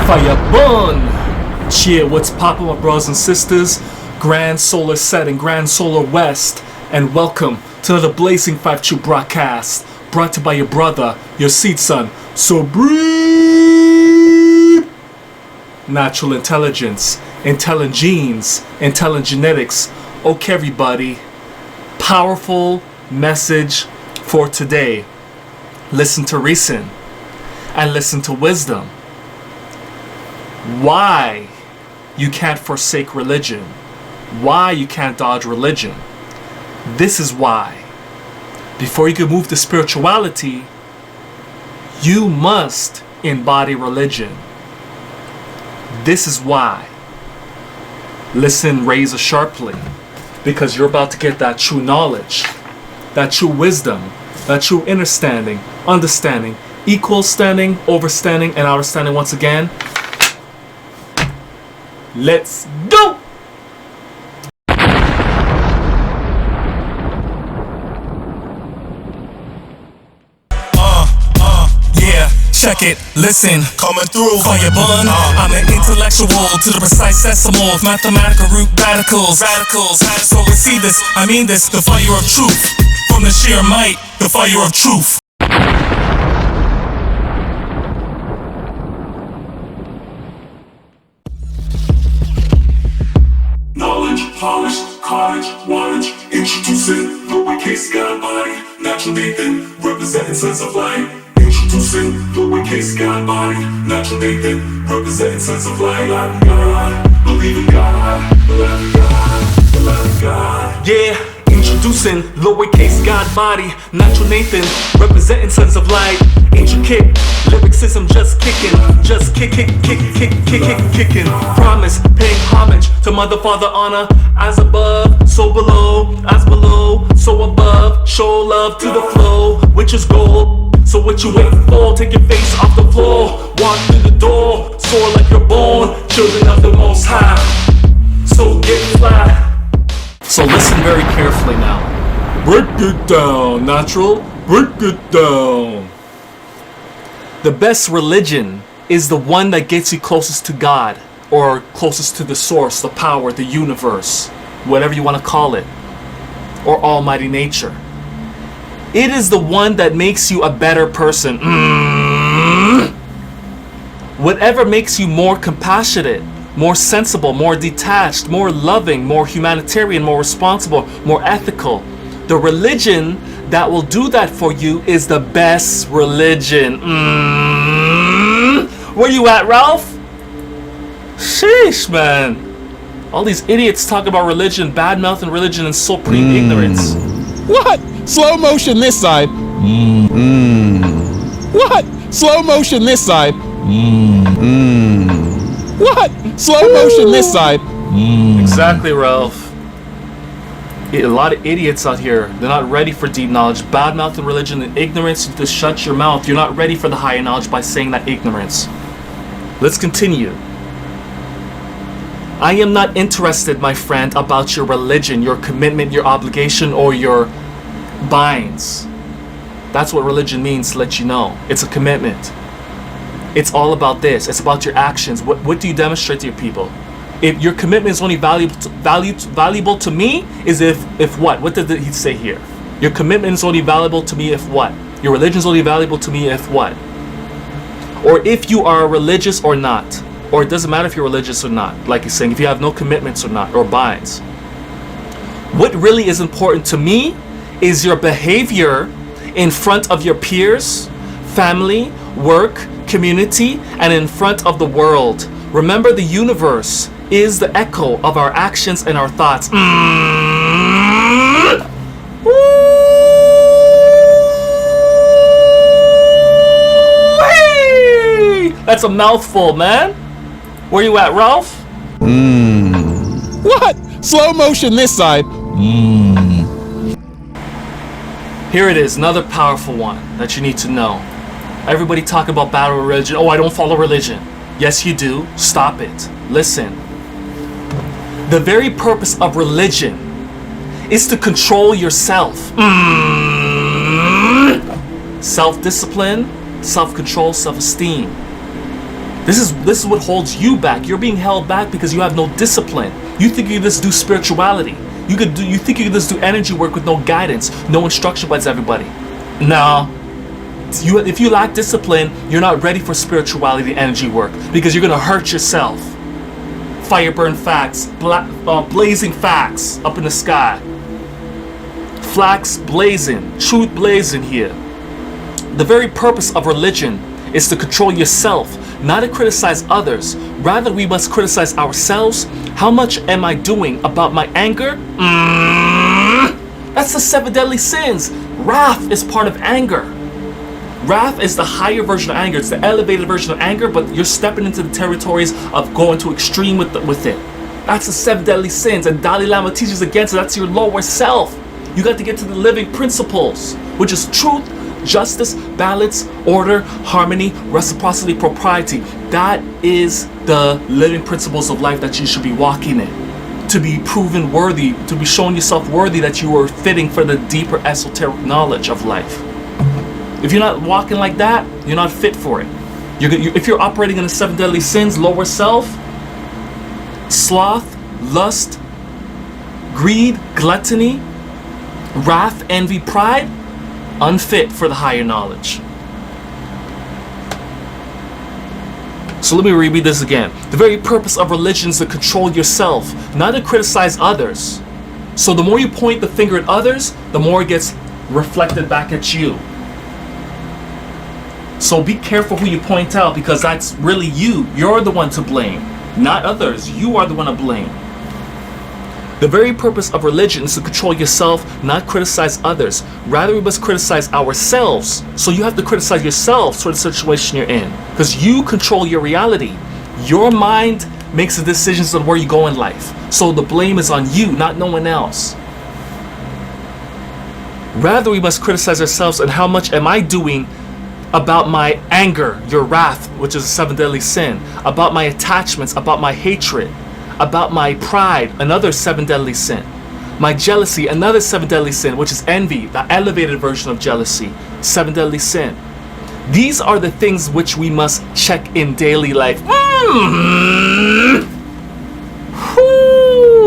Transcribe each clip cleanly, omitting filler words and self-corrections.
Fire burn! Cheer, what's poppin', my brothers and sisters? Grand Solar Set and Grand Solar West, and welcome to another Blazing 5-2 broadcast, brought to you by your brother, your seed son. So breathe! Natural intelligence, intelligent genes, intelligent genetics. Okay, everybody. Powerful message for today. Listen to reason and listen to wisdom. Why you can't forsake religion, why you can't dodge religion. This is why. Before you can move to spirituality, you must embody religion. This is why. Listen razor sharply, because you're about to get that true knowledge, that true wisdom, that true understanding, equal standing, overstanding, and understanding once again. Let's go! Yeah, check it, listen, coming through. fire bun. I'm an intellectual to the precise decimal, mathematical root radicals. So we see this, I mean this, the fire of truth. From the sheer might, the fire of truth. Knowledge, polish, college, wattage, introducing the K.O.C God body, natural Nathan, representing sons of light. Introducing the K.O.C God body, natural Nathan, representing sons of light. Believe in God, believe in God, believe in God. Yeah, introducing lowercase God body, natural Nathan, representing sons of light. Intricate lyricism, just kicking, kicking. Promise, paying homage to mother, father, honor. As above, so below, as below, so above. Show love to the flow, which is gold. So what you waiting for? Take your face off the floor, walk through the door, soar like you're born, children of the Most High. So get fly. So listen very carefully now. Break it down, natural. Break it down. The best religion is the one that gets you closest to God, or closest to the source, the power, the universe, whatever you want to call it, or almighty nature. It is the one that makes you a better person. Whatever makes you more compassionate, more sensible, more detached, more loving, more humanitarian, more responsible, more ethical. The religion that will do that for you is the best religion. Where you at, Ralph? Sheesh, man. All these idiots talk about religion, bad-mouthing religion, and supreme ignorance. What? Slow motion this side. What? Slow motion this side. What? Slow motion this side. Exactly, Ralph. A lot of idiots out here. They're not ready for deep knowledge. Bad-mouthing religion and ignorance. You just shut your mouth. You're not ready for the higher knowledge by saying that ignorance. Let's continue. I am not interested, my friend, about your religion, your commitment, your obligation, or your binds. That's what religion means, to let you know. It's a commitment. It's all about this. It's about your actions. What do you demonstrate to your people? If your commitment is only valuable to me, is if what? What did he say here? Your commitment is only valuable to me if what? Your religion is only valuable to me if what? Or if you are religious or not. Or it doesn't matter if you're religious or not. Like he's saying, if you have no commitments or not, or binds. What really is important to me is your behavior in front of your peers, family, work, community, and in front of the world. Remember, the universe is the echo of our actions and our thoughts. That's a mouthful, man. Where you at, Ralph? What? Slow motion this side. Here it is, another powerful one that you need to know. Everybody talk about battle religion. Oh, I don't follow religion. Yes, you do. Stop it. Listen. The very purpose of religion is to control yourself. Self-discipline, self-control, self-esteem. This is what holds you back. You're being held back because you have no discipline. You think you can just do spirituality. You think you can just do energy work with no guidance, no instruction by everybody. No. If you lack discipline, you're not ready for spirituality and energy work because you're gonna hurt yourself. Fire burn facts, blazing facts up in the sky. Flax blazing, truth blazing here. The very purpose of religion is to control yourself, not to criticize others. Rather, we must criticize ourselves. How much am I doing about my anger? That's the 7 deadly sins. Wrath is part of anger. Wrath is the higher version of anger. It's the elevated version of anger, but you're stepping into the territories of going to extreme with it. That's the 7 deadly sins, and Dalai Lama teaches against it. That's your lower self. You got to get to the living principles, which is truth, justice, balance, order, harmony, reciprocity, propriety. That is the living principles of life that you should be walking in. To be proven worthy, to be showing yourself worthy that you are fitting for the deeper esoteric knowledge of life. If you're not walking like that, you're not fit for it. If you're operating in the 7 deadly sins, lower self, sloth, lust, greed, gluttony, wrath, envy, pride, unfit for the higher knowledge. So let me reread this again. The very purpose of religion is to control yourself, not to criticize others. So the more you point the finger at others, the more it gets reflected back at you. So be careful who you point out, because that's really you. You're the one to blame, not others. You are the one to blame. The very purpose of religion is to control yourself, not criticize others. Rather, we must criticize ourselves. So you have to criticize yourself for the situation you're in, because you control your reality. Your mind makes the decisions on where you go in life. So the blame is on you, not no one else. Rather, we must criticize ourselves, and how much am I doing about my anger, your wrath, which is a 7 deadly sin, about my attachments, about my hatred, about my pride, another 7 deadly sin, my jealousy, another 7 deadly sin, which is envy, the elevated version of jealousy, 7 deadly sin. These are the things which we must check in daily life.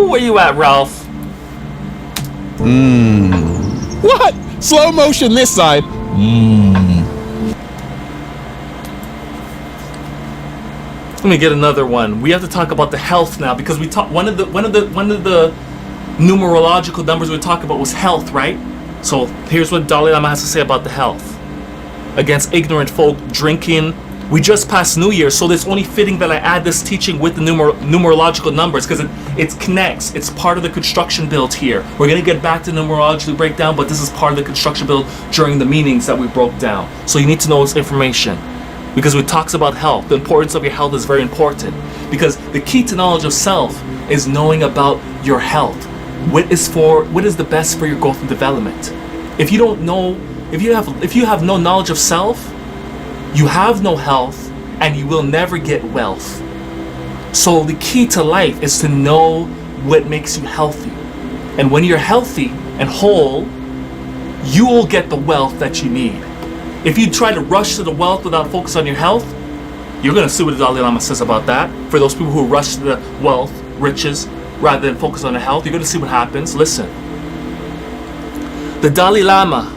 Where you at, Ralph? What? Slow motion this side. Let me get another one. We have to talk about the health now, because we talk one of the numerological numbers we talked about was health, right? So here's what Dalai Lama has to say about the health. Against ignorant folk drinking. We just passed New Year, so it's only fitting that I add this teaching with the numerological numbers, because it connects. It's part of the construction build here. We're going to get back to numerological breakdown, but this is part of the construction build during the meanings that we broke down. So you need to know this information, because it talks about health. The importance of your health is very important, because the key to knowledge of self is knowing about your health. What is the best for your growth and development. If you don't know, if you have no knowledge of self, you have no health, and you will never get wealth. So the key to life is to know what makes you healthy. And when you're healthy and whole, you will get the wealth that you need. If you try to rush to the wealth without focus on your health, you're going to see what the Dalai Lama says about that. For those people who rush to the wealth, riches, rather than focus on their health, you're going to see what happens. Listen. The Dalai Lama,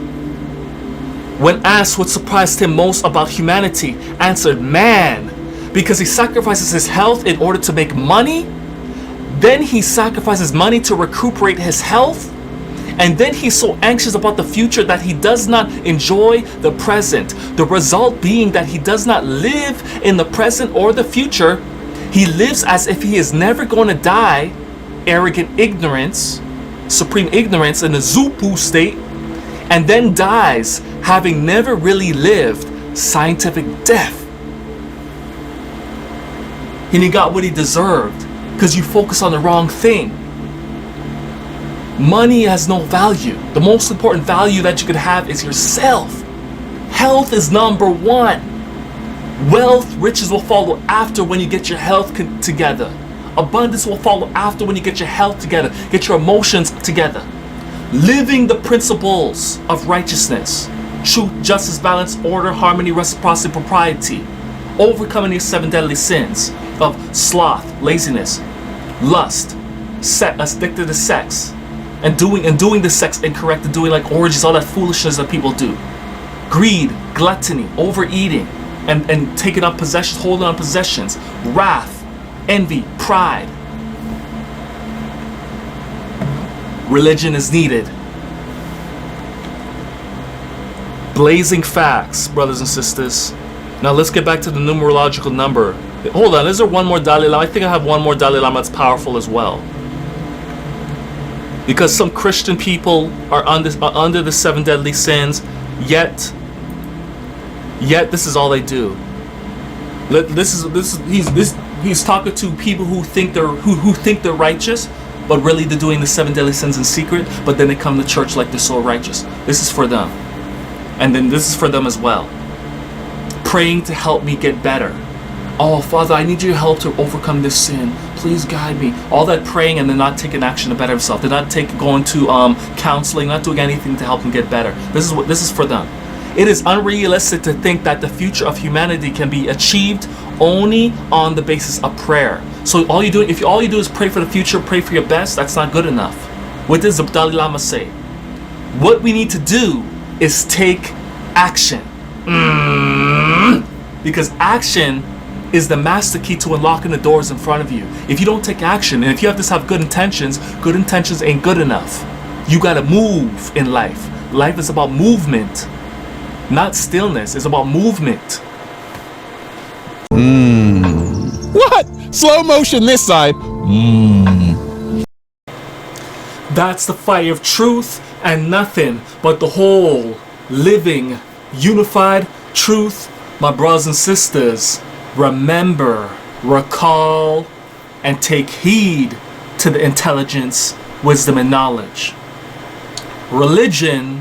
when asked what surprised him most about humanity, answered, man, because he sacrifices his health in order to make money, then he sacrifices money to recuperate his health, and then he's so anxious about the future that he does not enjoy the present. The result being that he does not live in the present or the future. He lives as if he is never going to die, arrogant ignorance, supreme ignorance in the Zupu state, and then dies having never really lived, scientific death. And he got what he deserved because you focus on the wrong thing. Money has no value. The most important value that you could have is yourself. Health is number one. Wealth, riches will follow after when you get your health together. Abundance will follow after when you get your health together, get your emotions together. Living the principles of righteousness, truth, justice, balance, order, harmony, reciprocity, propriety. overcoming your 7 deadly sins of sloth, laziness, lust, addicted to sex, and doing the sex incorrect, and doing like orgies, all that foolishness that people do. Greed, gluttony, overeating, and taking up possessions, holding on possessions, wrath, envy, pride. Religion is needed. Blazing facts, brothers and sisters. Now let's get back to the numerological number. Hold on, is there one more Dalai Lama? I think I have one more Dalai Lama that's powerful as well. Because some Christian people are under the 7 deadly sins, yet this is all they do. He's talking to people who think they're righteous, but really they're doing the 7 deadly sins in secret, but then they come to church like they're so righteous. This is for them. And then this is for them as well. Praying to help me get better. Oh, Father, I need your help to overcome this sin. Please guide me. All that praying and then not taking action to better himself. They're not going to counseling, not doing anything to help them get better. This is for them. It is unrealistic to think that the future of humanity can be achieved only on the basis of prayer. So if all you do is pray for the future, pray for your best, that's not good enough. What does the Dalai Lama say? What we need to do is take action. Because action is the master key to unlocking the doors in front of you. If you don't take action, and if you have good intentions ain't good enough. You gotta move in life. Life is about movement, not stillness. It's about movement. What? Slow motion this side. That's the fire of truth and nothing but the whole living unified truth. My brothers and sisters, remember, recall, and take heed to the intelligence, wisdom, and knowledge. Religion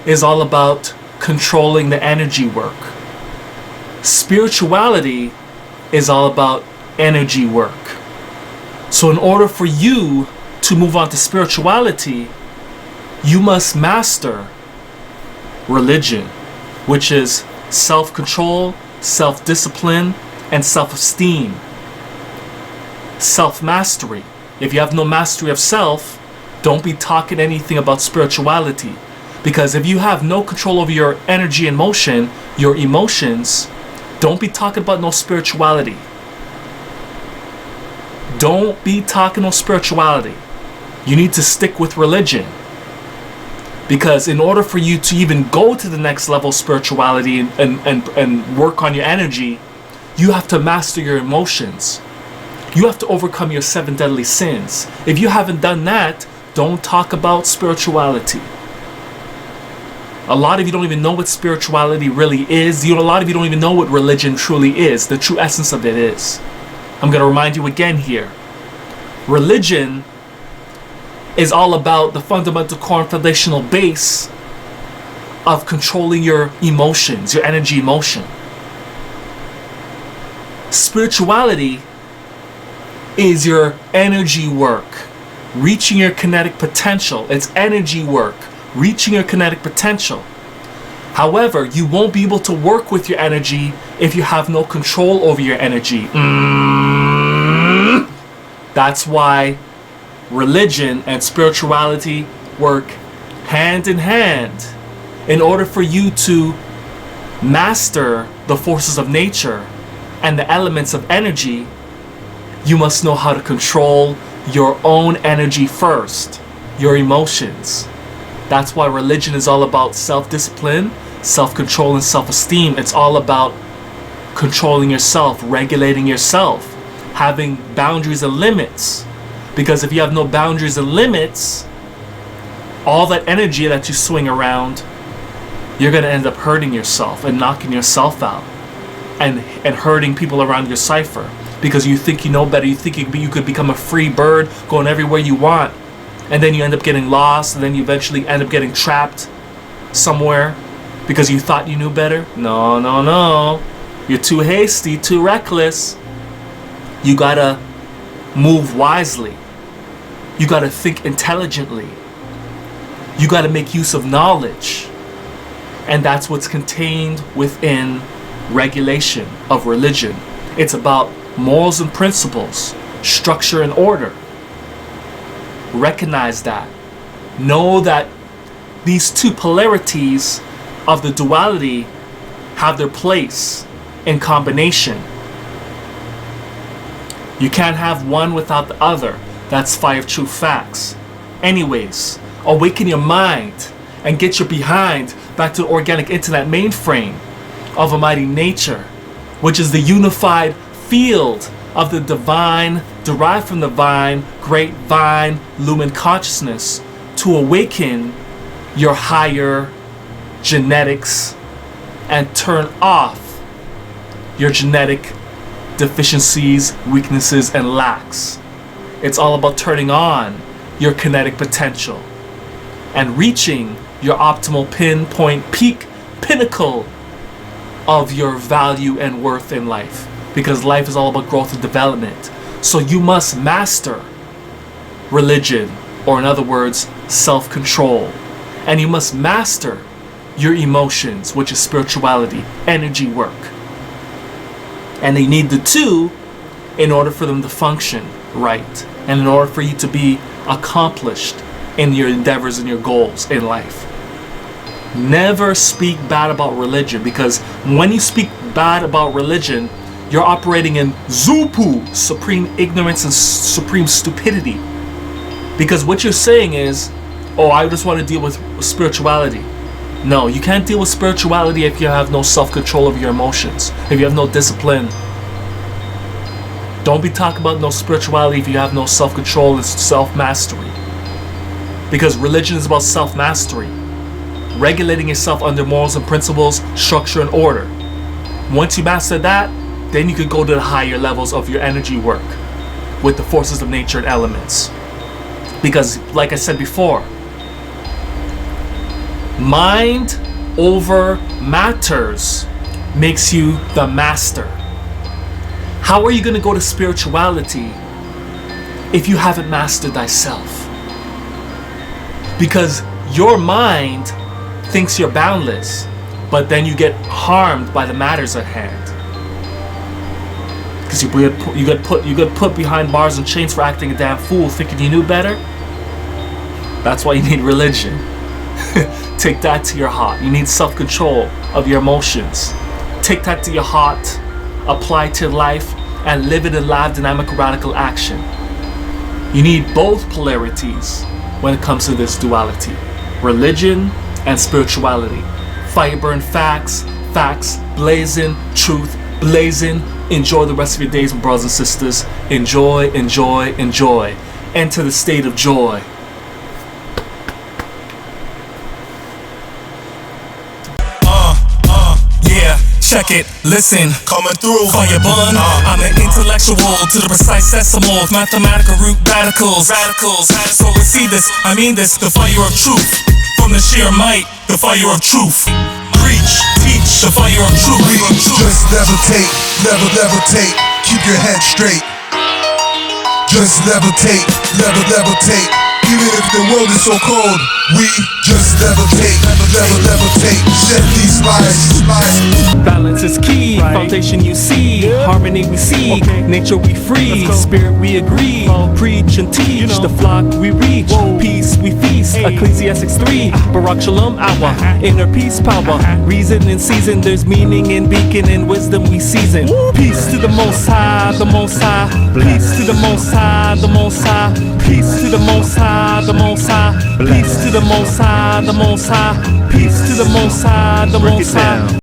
is all about controlling the energy work. Spirituality is all about energy work. So in order for you to move on to spirituality, you must master religion, which is self-control, self-discipline, and self-esteem. Self-mastery. If you have no mastery of self, don't be talking anything about spirituality. Because if you have no control over your energy and motion, your emotions, don't be talking about no spirituality. Don't be talking no spirituality. You need to stick with religion. Because in order for you to even go to the next level of spirituality and work on your energy, you have to master your emotions. You have to overcome your 7 deadly sins. If you haven't done that, don't talk about spirituality. A lot of you don't even know what spirituality really is. A lot of you don't even know what religion truly is, the true essence of it is. I'm going to remind you again here. Religion is all about the fundamental core and foundational base of controlling your emotions, your energy emotion. Spirituality is your energy work, reaching your kinetic potential. It's energy work, reaching your kinetic potential. However, you won't be able to work with your energy if you have no control over your energy. That's why religion and spirituality work hand in hand. In order for you to master the forces of nature and the elements of energy, you must know how to control your own energy first, your emotions. That's why religion is all about self-discipline, self-control, and self-esteem. It's all about controlling yourself, regulating yourself, having boundaries and limits. Because if you have no boundaries and limits, all that energy that you swing around, you're going to end up hurting yourself and knocking yourself out and hurting people around your cipher. Because you think you know better, you think you could become a free bird going everywhere you want, and then you end up getting lost, and then you eventually end up getting trapped somewhere because you thought you knew better. No. You're too hasty, too reckless. You gotta move wisely. You gotta think intelligently. You gotta make use of knowledge. And that's what's contained within regulation of religion. It's about morals and principles, structure and order. Recognize that. Know that these two polarities of the duality have their place in combination. You can't have one without the other. That's 5 true facts. Anyways, awaken your mind and get your behind back to the organic internet mainframe of a mighty nature, which is the unified field of the divine, derived from the divine, great vine, Lumen consciousness, to awaken your higher genetics and turn off your genetic deficiencies, weaknesses, and lacks. It's all about turning on your kinetic potential and reaching your optimal pinpoint peak pinnacle of your value and worth in life, because life is all about growth and development. So you must master religion, or in other words, self-control, and you must master your emotions, which is spirituality, energy work. And they need the two in order for them to function right, and in order for you to be accomplished in your endeavors and your goals in life. Never speak bad about religion, because when you speak bad about religion, you're operating in Zupu, supreme ignorance and supreme stupidity. Because what you're saying is, oh, I just want to deal with spirituality. No, you can't deal with spirituality if you have no self-control of your emotions, if you have no discipline. Don't be talking about no spirituality if you have no self-control and self-mastery. Because religion is about self-mastery. Regulating yourself under morals and principles, structure and order. Once you master that, then you could go to the higher levels of your energy work with the forces of nature and elements. Because, like I said before, mind over matters makes you the master. How are you going to go to spirituality if you haven't mastered thyself? Because your mind thinks you're boundless, but then you get harmed by the matters at hand. Because you get put behind bars and chains for acting a damn fool, thinking you knew better. That's why you need religion. Take that to your heart. You need self-control of your emotions. Take that to your heart, apply it to life, and live it in live, dynamic, radical action. You need both polarities when it comes to this duality. Religion and spirituality. Fire burn facts, facts blazing, truth blazing. Enjoy the rest of your days, my brothers and sisters. Enjoy, enjoy, enjoy. Enter the state of joy. Yeah, check it, listen, coming through, fire bun. I'm an intellectual to the precise decimal of mathematical root radicals. So we see this, I mean this, the fire of truth. From the sheer might, the fire of truth. Preach, teach, the fire of truth. Just levitate, levitate, keep your head straight. Just levitate, levitate. Even if the world is so cold, we just levitate, levitate, shed these lies. Balance is key, foundation you see, harmony we seek, nature we free, spirit we agree, preach and teach, the flock we reach, peace we feast, Ecclesiastics 3, Barak Shalom hour, inner peace power, reason in season, there's meaning in beacon and wisdom we season. Peace to the Most High, the Most High, peace to the Most High, the Most High, peace to the Most High, the Most High, peace to the Most High, the Most High, peace to the Most High, the Most High.